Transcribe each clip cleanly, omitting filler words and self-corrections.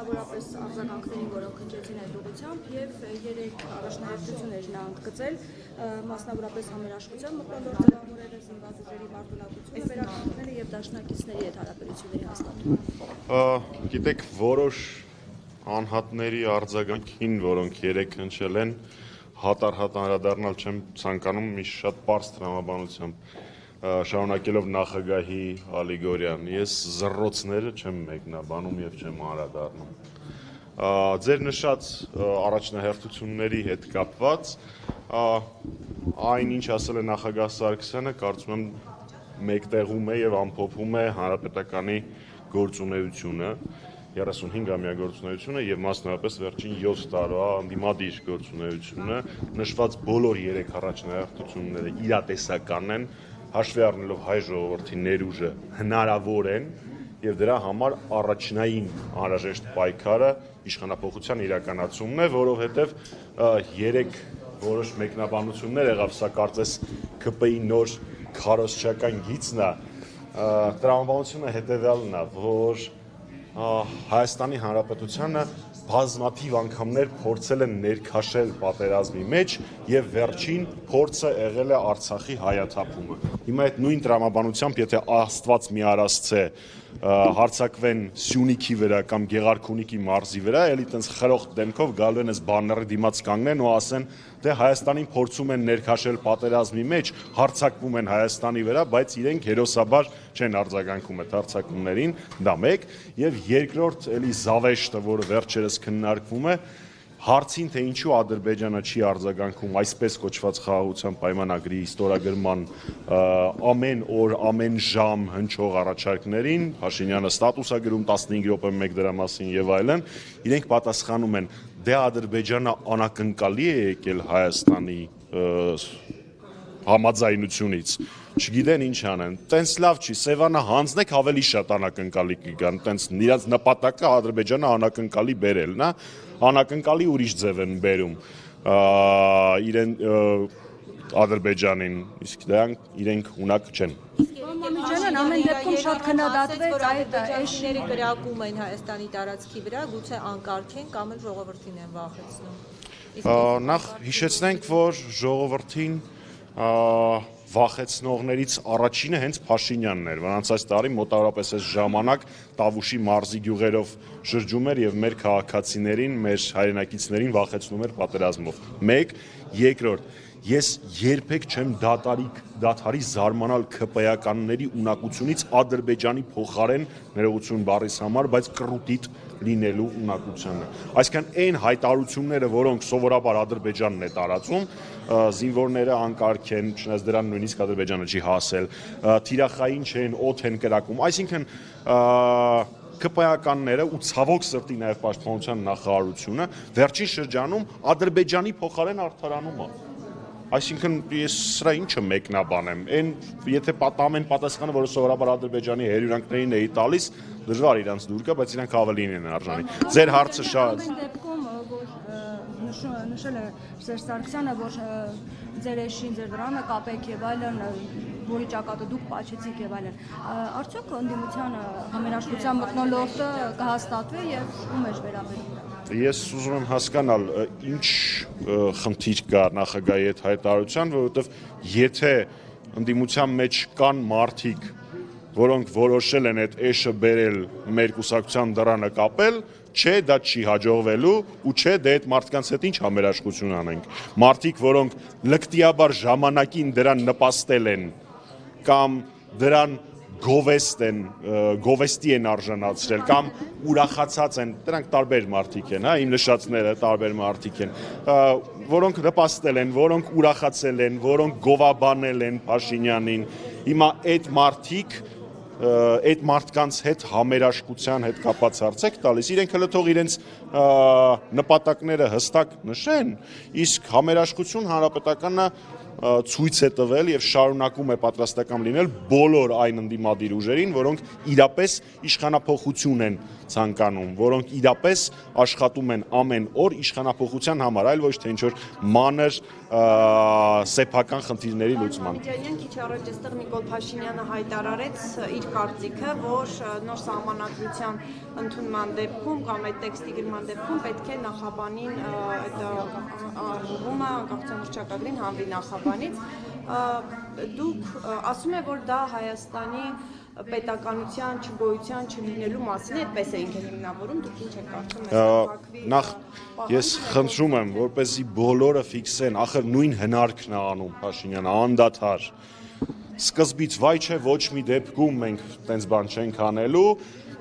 մասնավորապես արձագանքներին, որոնք հնչեցին այդ ուղղությամբ, եւ 3 առաջնահերթություններ նա ընդգծել, մասնավորապես համերաշխության մթնոլորտ ձևավորելը, զինված ուժերի մարտունակությունը վերականգնելը եւ դաշնակիցների հետ հարաբերությունների հաստատումը։ Գիտեք, որոշ անհատների արձագանքին, որոնք 3 հնչել են, հատառհատ անդրադառնալ չեմ ցանկանում մի շատ պարզ տրամաբանությամբ, շարունակելով նախագահի ալեգորիան, ես զռռոցները չեմ մեկնաբանում եւ չեմ անդրադառնում։ Ձեր նշած առաջնահերթությունների հետ կապված այն ինչ ասել է նախագահ Սարգսյանը, կարծում եմ մեկտեղում է եւ ամփոփում է հանրապետականի գործունեությունը, 35-ամյա գործունեությունը եւ մասնավորապես վերջին 7 տարվա ընդդիմադիր գործունեությունը, նշված բոլոր 3 առաջնահերթությունները իրատեսական են, հաշվի առնելով հայ ժողովրդի ներուժը հնարավոր են եւ դրա համար առաջնային անհրաժեշտ պայքարը իշխանափոխության իրականացումն է, որովհետեւ 3 որոշ մեկնաբանություններ եղավ, սա կարծես ԿՊ-ի նոր քարոզչական գիծն է, տրամաբանությունը հետեւյալն է, որ Հայաստանի Հանրապետությանը բազմաթիվ անգամներ փորձել են ներքաշել պատերազմի մեջ եւ վերջին փորձը եղել է Արցախի հայաթափումը։ Հիմա այդ նույն տրամաբանությամբ, եթե Աստված մի արասցե հարձակվեն Սյունիքի վրա կամ Գեղարքունիքի մարզի վրա, էլի տենց խրոխտ դեմքով գալու են այս բանների դիմաց կանգնեն ու ասեն, դե Հայաստանին փորձում են ներքաշել պատերազմի մեջ, հարձակվում են Հայաստանի վրա, բայց իրենք հերոսաբար չեն արձագանքում այդ հարձակումներին, դա մեկ, եւ երկրորդ էլի զավեշտը, որը վերջերս քննարկվում է, հարցին թե ինչու Ադրբեջանը չի արձագանքում այսպես կոչված խաղաղության պայմանագրի ստորագրման ամեն օր, ամեն ժամ հնչող առաջարկներին, Փաշինյանը ստատուս է գրում 15 րոպե մեկ դրա մասին եւ այլն, իրենք պատասխանում են, դե Ադրբեջանը անակնկալի է եկել Հայաստանի համաձայնությունից, չգիտեն ինչ անեն, տենց լավ չի, Սևանը հանձնեք ավելի շատ անակնկալի կգան, տենց իրաց նպատակը Ադրբեջանը անակնկալի բերելն է, անակնկալի ուրիշ ձև են բերում Ադրբեջանին, իսկ դրանք իրենք ունակ չեն։ Մամիկյանն ամեն դեպքում շատ քննադատվեց այդ էշները կրակում են Հայաստանի տարածքի վրա, գուցե անկարգ են կամ էլ ժողովրդին են վախեցնում։ Նախ հիշեցնենք, որ ժողովրդին վախեցնողներից առաջինը հենց Փաշինյանն էր, որ անցած տարի մոտավորապես այս ժամանակ Տավուշի մարզի գյուղերով շրջում էր եւ մեր քաղաքացիներին, մեր հայրենակիցներին վախեցնում էր պատերազմով։ Մեկ, երկրորդ, ես երբեք չեմ դադարի զարմանալ ԿՊ-ականների ունակությունից Ադրբեջանի փոխարեն ներողություն բառիս համար, բայց կռուտիտ լինելու ունակությանը։ Այսինքն այն հայտարարությունները, որոնք սովորաբար Ադրբեջանն է տարածում, զինվորները անկարգ են, չնայած դրան նույնիսկ Ադրբեջանը չի հասել, թիրախային չեն, օդ են կրակում, այսինքն ԿՊ-ականները ու ցավոք սրտի նաև պաշտպանության նախարարությունը վերջին շրջանում Ադրբեջանի փոխարեն արդարանում է։ Այսինքն ես սրա ինչը մեկնաբանեմ, այն եթե ամեն պատասխանը, որը սովորաբար Ադրբեջանի հերյուրանքներին էի տալիս, դժվար իրանց դուր գա, բայց իրանք ավելին են արժանի։ Ձեր հարցը շատ նշել է Սերժ Սարգսյանը, որ ձեր էշին, ձեր դրամը կապեք եւ այլն, որի ճակատը դուք պաչեցիք եւ այլն։ Արդյոք ընդդիմության համերաշխության մթնոլորտը կհաստատվի եւ ում է վերաբերվում։ Ես ուզում եմ հասկանալ, ինչ խնդիր կա նախագահի այդ հայտարարության, որովհետեւ եթե ընդդիմության մեջ կան մարդիկ, որոնք որոշել են այդ էշը բերել մեր կուսակցության դռանը կապել, չէ, դա չի հաջողվելու ու չէ, դե այդ մարդկանց հետ ինչ համերաշխություն անենք։ Մարդիկ, որոնք լկտիաբար ժամանակին դրան նպաստել են կամ դրան գովեստի են արժանացրել կամ ուրախացած են, դրանք տարբեր մարդիկ են, իմ նշածները տարբեր մարդիկ են, որոնք նպաստել են, որոնք ուրախացել են, որոնք գովաբանել են Փաշինյանին, հիմա այդ մարդիկ այդ մարդկանց հետ համերաշխության հետ կապված հարցեք տալիս, իրենք հələ թող իրենց նպատակները հստակ նշեն, իսկ համերաշխություն հանրապետականը ցույց է տվել եւ շարունակում է պատրաստական լինել բոլոր այն ընդդիմադիր ուժերին, որոնք իրապես իշխանափոխություն են ցանկանում, որոնք իրապես աշխատում են ամեն օր իշխանափոխության համար, այլ ոչ թե ինչ-որ մանր սեփական խնդիրների լուծման։ Քիչ առաջ այստեղ Նիկոլ Փաշինյանը հայտարարեց իր կարծիքը, որ նոր սահմանադրության ընդունման դեպքում կամ այդ տեքստի գրման դեպքում պետք է նախաբանին այդ առումը անկախության հռչակագրին հանվի նախաբանից։ Դուք ասում եք, որ դա Հայաստանի պետականության չգոյության չլինելու մասին է, այդպես է ինքը հիմնավորում, դուք ինչ եք կարծում նախ ես խնդրում եմ, որպեսզի բոլորը ֆիքսեն, ախր նույն հնարքն է անում Փաշինյանը, անդադար։ Սկզբից վայ չէ, ոչ մի դեպքում մենք տենց բան չենք անելու,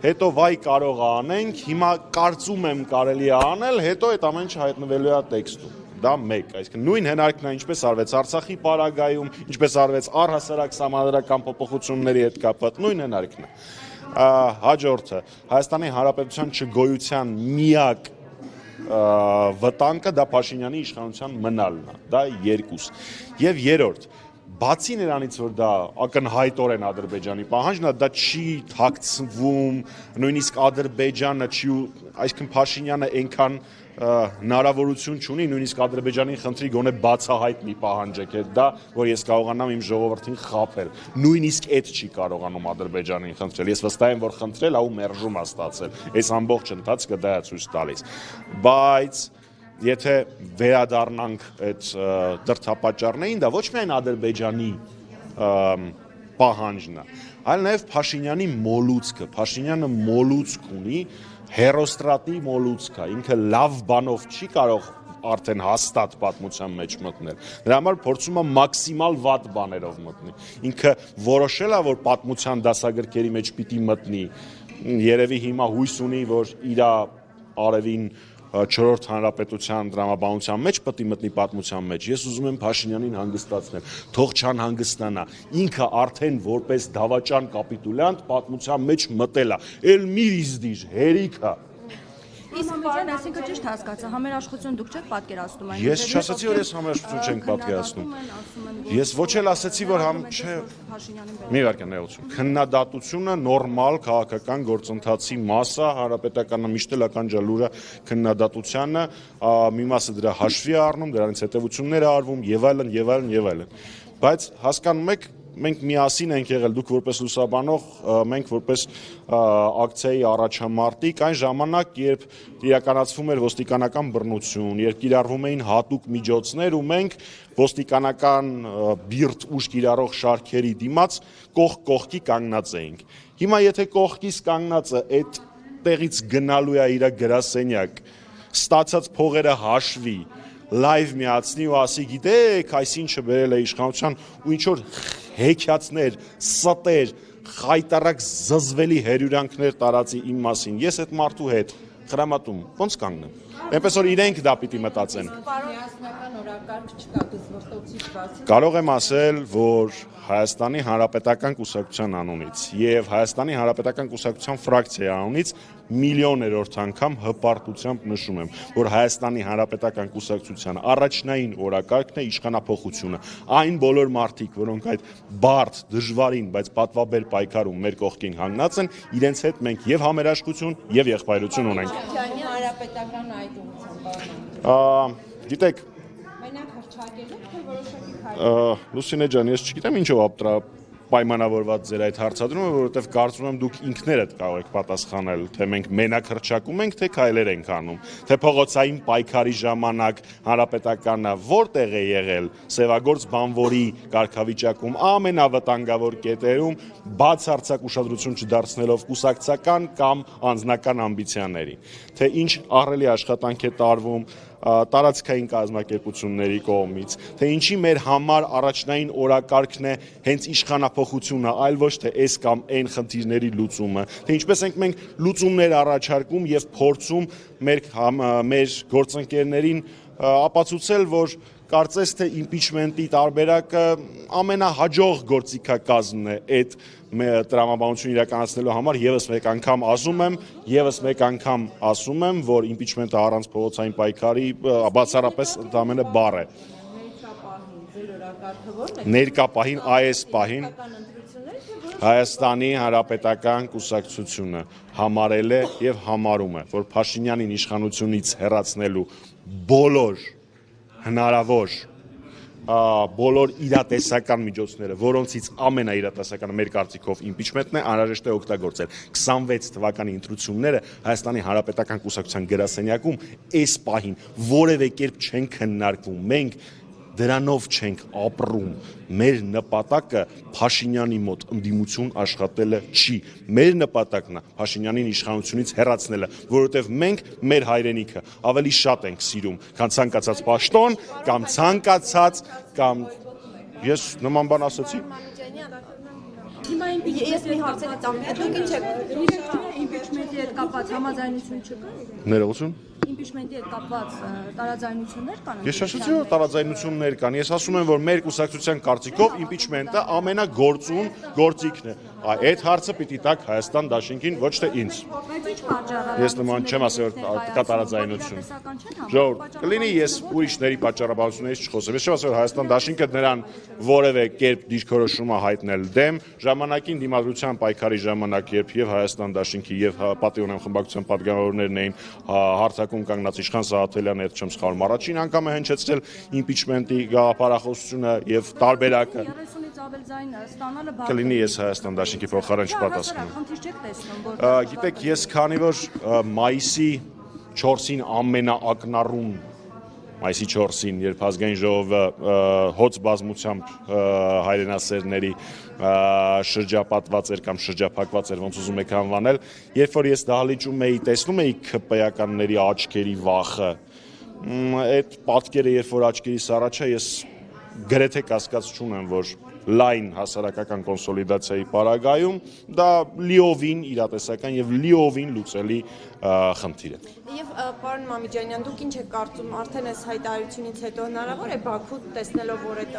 հետո վայ կարող է անենք, հիմա կարծում եմ կարելի է անել, հետո այդ ամեն ինչը հայտնվելու է տեքստում։ Դա մեկ, այսինքն նույն հնարքն է, ինչպես արվեց Արցախի պարագայում, ինչպես արվեց առհասարակ սահմանադրական փոփոխությունների հետ կապված, նույն հնարքն է։ Հաջորդը Հայաստանի Հանրապետության չգոյության միակ վտանգը դա Փաշինյանի իշխանության մնալն է, դա երկուս։ Եվ երրորդ, բացի նրանից, որ դա ակնհայտորեն Ադրբեջանի պահանջն է, դա չի թաքցվում, նույնիսկ Ադրբեջանը չի, այսինքն Փաշինյանը այնքան հնարավորություն չունի նույնիսկ Ադրբեջանին խնդրի գոնե բացահայտ մի պահանջեք այդ դա, որ ես կարողանամ իմ ժողովրդին խաբել։ Նույնիսկ այդ չի կարողանում Ադրբեջանին խնդրել։ Ես վստահ եմ, որ խնդրել, ու մերժում է ստացել։ Այս ամբողջ ընթացքը դա է ցույց տալիս։ Բայց եթե վերադառնանք այդ դրդապատճառներին, դա ոչ միայն Ադրբեջանի պահանջն է, այլ նաև Փաշինյանի մոլուցքը։ Փաշինյանը մոլուցք ունի, հերոստրատի մոլուցք է, ինքը լավ բանով չի կարող արդեն հաստատ պատմության մեջ մտնել։ Դրա համար փորձում է մաքսիմալ վատ բաներով մտնի։ Ինքը որոշել է, որ պատմության դասագրքերի մեջ պիտի մտնի։ Երևի հիմա հույս ունի, որ իր արևին 4-րդ հանրապետության դրամաբանության մեջ պետք է մտնի պատմության մեջ։ Ես ուզում եմ Փաշինյանին հանգստացնել, թող չանհանգստանա։ Ինքը արդեն որպես դավաճան կապիտուլյանտ պատմության մեջ մտել է։ Էլ մի իզդիր, հերիք է։ Իսկ պարոն, այսինքն ճիշտ հասկացա, համերաշխություն դուք չեք պատկերացնում այն։ Ես չասացի, որ ես համերաշխություն չենք պատկերացնում։ Ես ոչ էլ ասացի, որ չէ, մի վարքան ներողություն։ Քննադատությունը նորմալ քաղաքական գործընթացի մաս է, հանրապետականը միշտ էլ ականջալուր է քննադատությանը, մի մասը դրա հաշվի է առնում, դրանից հետևություններ է արվում եւ այլն եւ այլն եւ այլն։ Բայց հասկանում եք, մենք միասին ենք եղել, դուք որպես լուսաբանող, մենք որպես ակցիայի առաջամարտիկ, այն ժամանակ, երբ իրականացվում էր ոստիկանական բռնություն, երբ կիրառվում էին հատուկ միջոցներ ու մենք ոստիկանական բիրտ ուժ կիրառող շարքերի դիմաց կողքի կանգնած էինք։ Հիմա եթե կողքից կանգնածը այդ տեղից գնալու է իր գրասենյակ, ստացած փողերը հաշվի, լայվ միացնի ու ասի, գիտեք, այսինչը բերել է իշխանության ու ինչ որ հեքիաթներ, ստեր, խայտարակ զզվելի հերյուրանքներ տարածի իմ մասին։ Ես այդ մարդու հետ խրամատում ոնց կանգնեմ։ Այնպես որ իրենք դա պիտի մտածեն։ Միասնական օրակարգ չկա դժվարոցից բացի։ Կարող եմ ասել, որ Հայաստանի Հանրապետական կուսակցության անունից եւ Հայաստանի Հանրապետական կուսակցության ֆրակցիայի անունից միլիոներորդ անգամ հպարտությամբ նշում եմ, որ Հայաստանի Հանրապետական կուսակցության առաջնային օրակարգն է իշխանափոխությունը։ Այն բոլոր մարդիկ, որոնք այդ բարդ, դժվարին, բայց պատվաբեր պայքարում մեր կողքին հանգած են, իրենց հետ մենք եւ համերաշխություն եւ եղբայրություն ունենք։ Հանրապետական այդ ուղղությամբ։ Գիտեք, Մենակ հրճակելու թե որոշակի Լուսինե ջան, ես չգիտեմ ինչով պայմանավորված ձեր այդ հարցադրումը, որովհետև կարծում եմ դուք ինքներդ կարող եք պատասխանել, թե մենք մենակ հրճակում ենք, թե քայլեր ենք անում, թե փողոցային պայքարի ժամանակ հանրապետականը որտեղ է եղել Սևագործ բանվորի կարգավիճակում ամենավտանգավոր կետերում, բացարձակ ուշադրություն չդարձնելով կուսակցական կամ անձնական ամբիցիաներին, թե ինչ ահռելի աշխատանք է տարվում տարածքային կազմակերպությունների կողմից, թե ինչի մեր համար առաջնային օրակարգն է հենց իշխանափոխությունը, այլ ոչ թե այս կամ այն խնդիրների լուծումը, թե ինչպես ենք մենք լուծումներ առաջարկում եւ փորձում մեր գործընկերներին ապացուցել, որ կարծես թե իմպիչմենտի տարբերակը ամենահաջող գործիքակազմն է այդ տրամաբանություն իրականացնելու համար եւս մեկ անգամ ասում եմ, որ իմպիչմենտը առանց փողոցային պայքարի բացառապես ընդամենը բառ է։ Ներկա պահին այս պահին Հայաստանի Հանրապետական կուսակցությունը համարել է եւ համարում է, որ Փաշինյանին իշխանությունից հեռացնելու բոլոր հնարավոր բոլոր իրատեսական միջոցները, որոնցից ամենաիրատեսականը մեր կարծիքով իմպիչմենտն է, անհրաժեշտ է օգտագործել 26 թվականի ընտրությունները Հայաստանի Հանրապետական կուսակցության գրասենյակում այս պահին որևէ կերպ չեն քննարկվում, մենք դրանով չենք ապրում, մեր նպատակը Փաշինյանի մոտ ընդդիմություն աշխատելը չի, մեր նպատակն է Փաշինյանին իշխանությունից հեռացնելը, որովհետև մենք մեր հայրենիքը ավելի շատ ենք սիրում, քան ցանկացած պաշտոն կամ ցանկացած կամ ես նման բան ասացի։ Հիմա Ես մի հարցեր տամ, դուք ինչ եք իմպիչմենտի հետ կապված համաձայնություն չկա։ Ներողություն։ Իմպիչմենտի հետ կապված տարաձայնություններ կան։ Ես ասացի, որ տարաձայնություններ կան։ Ես ասում եմ, որ մեր կուսակցության կարծիքով իմպիչմենտը ամենագործուն գործիքն է։ Այդ հարցը պիտի տաք Հայաստան Դաշինքին, ոչ թե ինձ։ Ես նման չեմ ասել, որ կա տարաձայնություն։ Ժողովուրդ, կլինի ես ուրիշների պատճառաբանություններից չխոսեմ։ Ես չեմ ասել, որ Հայաստան Դաշինքը նրան որևէ կերպ դիրքորոշում է հայտնել դեմ, ժամանակին դիմադրության պայքարի ժամանակ, երբ եւ Հայաստան Դաշինքի եւ Պատի ունեմ խմբակցության պատգամավորներն էին հարցակում կանգնած Իշխան Սաղաթելյանը, եթե չեմ սխալվում, առաջին անգամ է հնչեցրել իմպիչմենտի գաղափարախոսությունը եւ տարբերակը։ 30-ից ավել ձայն ստանալը բարձր։ Կլինի ես Հայաստան Դաշինքի փոխարեն չպատասխանեմ։ Գիտեք, ես քանի որ մայիսի 4-ին ամենաակնառուն մայիսի 4-ին, երբ ազգային ժողովը հոծ բազմությամբ հայրենասերների շրջապատված էր կամ շրջափակված էր, ոնց ուզում եք անվանել, երբ որ ես դահլիճում էի, տեսնում էի ՔՊ-ականների աչքերի վախը, այդ պատկերը, երբ որ աչքերիս առաջ է, ես գրեթե կասկած չունեմ, որ լայն հասարակական կոնսոլիդացիայի պարագայում դա լիովին իրատեսական եւ լիովին լուծելի խնդիր է։ Եվ պարոն Մամիջանյան, դուք ինչ եք կարծում, արդեն այս հայտարարությունից հետո հնարավոր է Բաքու տեսնելով, որ այդ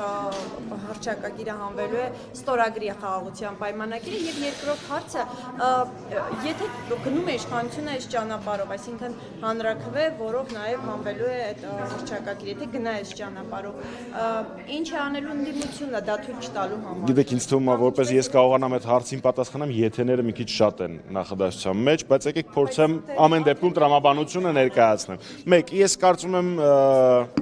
հռչակագիրը հանվելու է ստորագրի խաղաղության պայմանագիրը, եւ երկրորդ հարցը, եթե գնում է իշխանությունը այս ճանապարհով, այսինքն հանրաքվե, որով նաեւ հանվելու է այդ հռչակագիրը, եթե գնա այս ճանապարհով, ինչ է անելու ընդդիմությունը, դա թույլ չտալու համար։ Գիտեք, ինձ թվում է, որպես ես կարողանամ այդ հարցին պատասխանեմ, եթեները մի քիչ շատ են նախադասության մեջ, բայց եկեք փորձեմ ամեն դեպքում տրամաբանությունը ներկայացնեմ։ Մեկ, ես կարծում եմ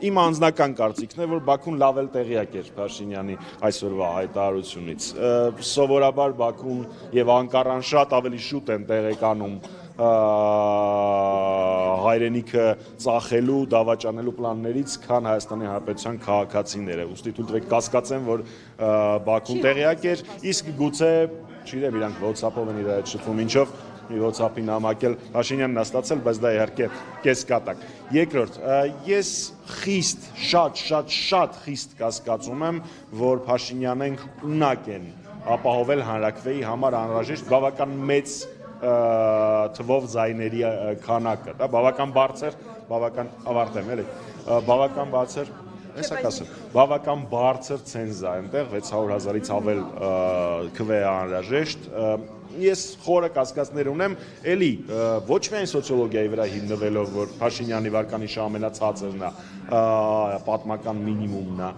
իմ անձնական կարծիքն է, որ Բաքուն լավ էլ տեղյակ էր Փաշինյանի այսօրվա հայտարարությունից։ Սովորաբար Բաքուն եւ Անկարան շատ ավելի շուտ են տեղեկանում հայրենիքը ծախելու, դավաճանելու պլաններից, քան Հայաստանի Հանրապետության քաղաքացիները։ Ուստի թույլ տվեք կասկածեմ, որ Բաքուն տեղյակ էր, իսկ գուցե, չգիտեմ, իրանք WhatsApp-ով են իր հետ շփվում, ինչով մի WhatsApp-ի նամակել Փաշինյանն է ստացել, բայց դա իհարկե կեսկատակ։ Երկրորդ, ես խիստ, շատ խիստ կասկածում եմ, որ Փաշինյանեն ունակ են ապահովել հանրաքվեի համար անհրաժեշտ բավական մեծ թվով ձայների քանակը, դա բավական բարձր, բավական ավարտեմ, էլի, բավական բարձր, բավական բարձր ցենզա այնտեղ 600,000-ից ավել քվե անհրաժեշտ, ես խորը կասկածներ ունեմ, էլի ոչ միայն սոցիոլոգիայի վրա հիմնվելով, որ Փաշինյանի վարկանիշը ամենացածրն է, պատմական մինիմումն է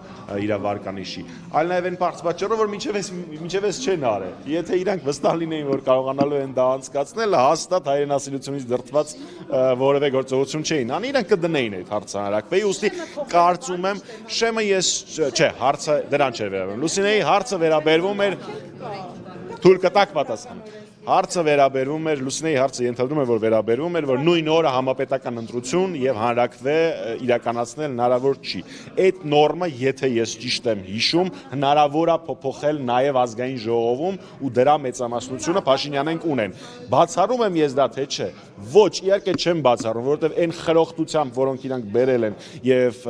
իր վարկանիշի, այլ նաև այն բարձ պատճառով, որ մինչև ես չեն արել։ Եթե իրանք վստահ լինեին, որ կարողանալու են դա անցկացնել, հաստատ հայրենասիրությունից դրդված որևէ գործողություն չէին անի, իրանք կդնեին այդ հարցը հանրաքվեի, ուստի կարծում եմ, շեմը ես, չէ, հարցը դրան չէր վերաբերվում։ Լուսինեի հարցը վերաբերվում էր թույլ կտակ պատասխան։ Հարցը վերաբերվում էր, Լուսինեի հարցը ենթադրում է, որ վերաբերվում էր, որ նույն օրը համապետական ընտրություն եւ հանրաքվե իրականացնել հնարավոր չի։ Այդ նորմը, եթե ես ճիշտ եմ հիշում, հնարավոր է փոփոխել նաեւ ազգային ժողովում ու դրա մեծամասնությունը Փաշինյանենք ունեն։ Բացառում եմ ես դա թե չէ։ Ոչ, իհարկե չեմ բացառում, որովհետեւ այն խրոխտությամբ, որոնք իրանք բերել են եւ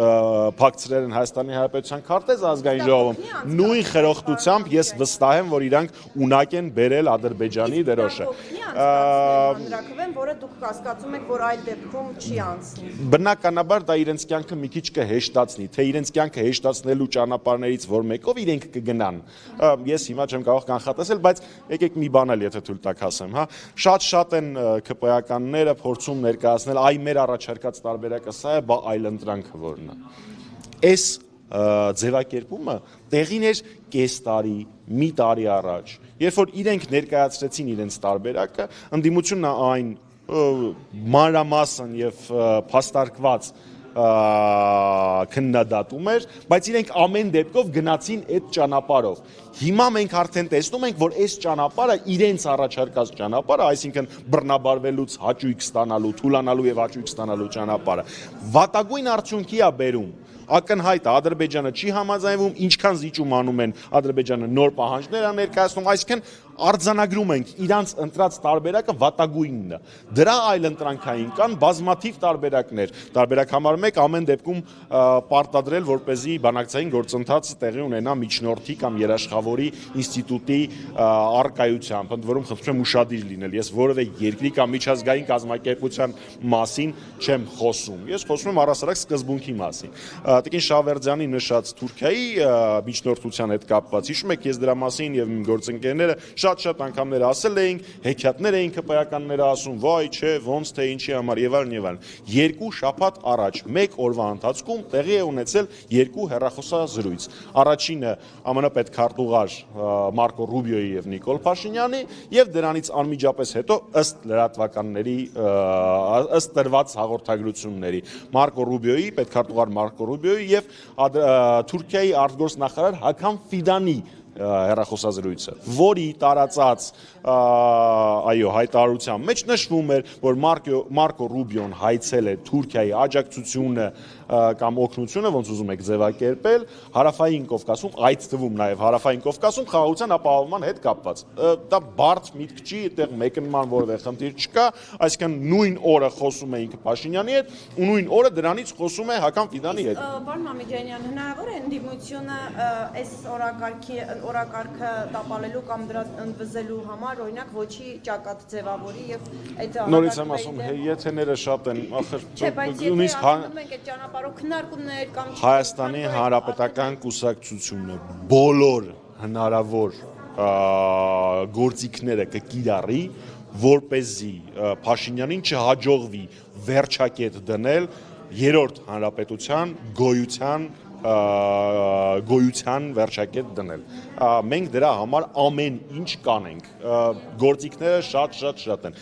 փակցրել են Հայաստանի Հանրապետության քարտեզ ազգային ժողովում, նույն խրոխտությամբ ես վստահ եմ, որ իրանք ունակ են բերել Ադրբեջանի դրոշը։ Հանրաքվեն, որը դուք կասկածում եք, որ այլ դեպքում չի անցնի։ Բնականաբար դա իրենց կյանքը մի քիչ կհեշտացնի, թե իրենց կյանքը հեշտացնելու ճանապարհներից որ մեկով իրենք կգնան։ Ես հիմա չեմ կարող կանխատեսել, բայց եկեք մի բան էլ եթե թույլ տաք ասեմ, հա։ Շատ են ՔՊ-ականները փորձում ներկայացնել, այ մեր առաջարկած տարբերակը սա է, բա այլ ընտրանքը որն է։ Այս ձևակերպումը տեղին էր կես տարի, մի տարի առաջ, երբ որ իրենք ներկայացրեցին իրենց տարբերակը, ընդդիմությունը այն մանրամասն եւ փաստարկված քննադատում էր, բայց իրենք ամեն դեպքով գնացին այդ ճանապարհով։ Հիմա մենք արդեն տեսնում ենք, որ այս ճանապարհը իրենց առաջարկած ճանապարհը, այսինքն բռնաբարվելուց հաճույք ստանալու, թուլանալու եւ հաճույք ստանալու ճանապարհը, վատագույն արդյունքի է բերում։ Ակնհայտ Ադրբեջանը չի համաձայնվում, ինչքան զիջում անում են Ադրբեջանը նոր պահանջներ է ներկայացնում, այսինքն արձանագրում ենք իրանց ընտրած տարբերակը վատագույնն է։ Դրա այլընտրանքային կան բազմաթիվ տարբերակներ։ Տարբերակ համար 1 ամեն դեպքում պարտադրել, որպեսզի բանակցային գործընթացը տեղի ունենա միջնորդի կամ երաշխավորի ինստիտուտի առկայությամբ, ընդ որում խնդրում եմ ուշադիր լինել։ Ես որևէ երկրի կամ միջազգային կազմակերպության մասին չեմ խոսում։ Ես խոսում եմ առհասարակ սկզբունքի մասին։ Տիկին Շավերդյանի նշած Թուրքիայի միջնորդության հետ կապված, հիշում եք, ես դրա մասին եւ իմ գործընկերները շատ անգամներ ասել էինք, հեքիաթներ էին ԿՊ-ականները ասում, վայ, չէ, ոնց թե ինչի համար եւ այլն եւ այլն։ 2 շաբաթ առաջ, 1 օրվա ընթացքում տեղի է ունեցել 2 հեռախոսազրույց։ Առաջինը ԱՄՆ պետքարտուղար Մարկո Ռուբիոյի եւ Նիկոլ Փաշինյանի եւ դրանից անմիջապես հետո ըստ լրատվականների ըստ տրված հաղորդագրությունների Մարկո Ռուբիոյի պետքարտուղար Մարկո Ռուբիոյի եւ Թուրքիայի արտգործնախարար Հական Ֆիդանի հեռախոսազրույցը, որի տարածած հայտարարության մեջ նշվում էր, որ Մարկո Ռուբիոն հայցել է Թուրքիայի աջակցությունը կամ օգնությունը, ոնց ուզում եք ձևակերպել, Հարավային Կովկասում, այդ թվում նաև Հարավային Կովկասում խաղաղության ապահովման հետ կապված։ Դա բարդ միտք չի, այդտեղ մեկնման որևէ խնդիր չկա, այսինքն նույն օրը խոսում էինք Փաշինյանի հետ, ու նույն օրը դրանից խոսում է Հական Ֆիդանի հետ։ Պարոն Մամեջանյան, հնարավոր է ընդդիմությունը այս օրակարգը տապալելու կամ դրա ընդվզելու համար, օրինակ, ոչի ճակատ ձևավորի եւ այդ նորից եմ ասում, եթեները շատ են, ախր նույնիսկ մենք այդ ճանապարհով քննարկումներ կամ Հայաստանի Հանրապետական կուսակցությունը բոլոր հնարավոր գործիքները կկիրառի, որպեսզի Փաշինյանին չհաջողվի վերջակետ դնել երրորդ հանրապետության գոյության վերջակետ դնել։ Մենք դրա համար ամեն ինչ կանենք։ Գործիքները շատ են։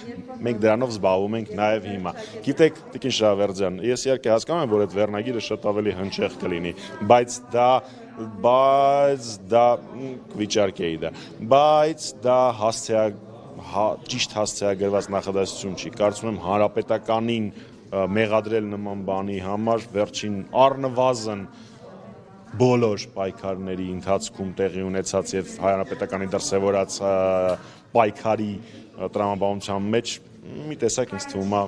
Մենք դրանով զբաղվում ենք նաև հիմա։ Գիտեք, Տիկին Շավերդյան, ես իհարկե հասկանում եմ, որ այդ վերնագիրը շատ ավելի հնչեղ կլինի, բայց դա վիճարկեի դա, բայց դա ճիշտ հասցեագրված նախադասություն չի։ Կարծում եմ հանրապետականին մեղադրել նման բանի համար վերջին առնվազն բոլոր պայքարների ընթացքում տեղի ունեցած եւ հանրապետականի դրսեւորած պայքարի տրամաբանության մեջ մի տեսակ ինձ թվում է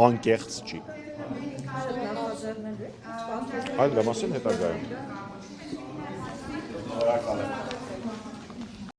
անկեղծ չի։ Այլ դրա մասին հետագայում։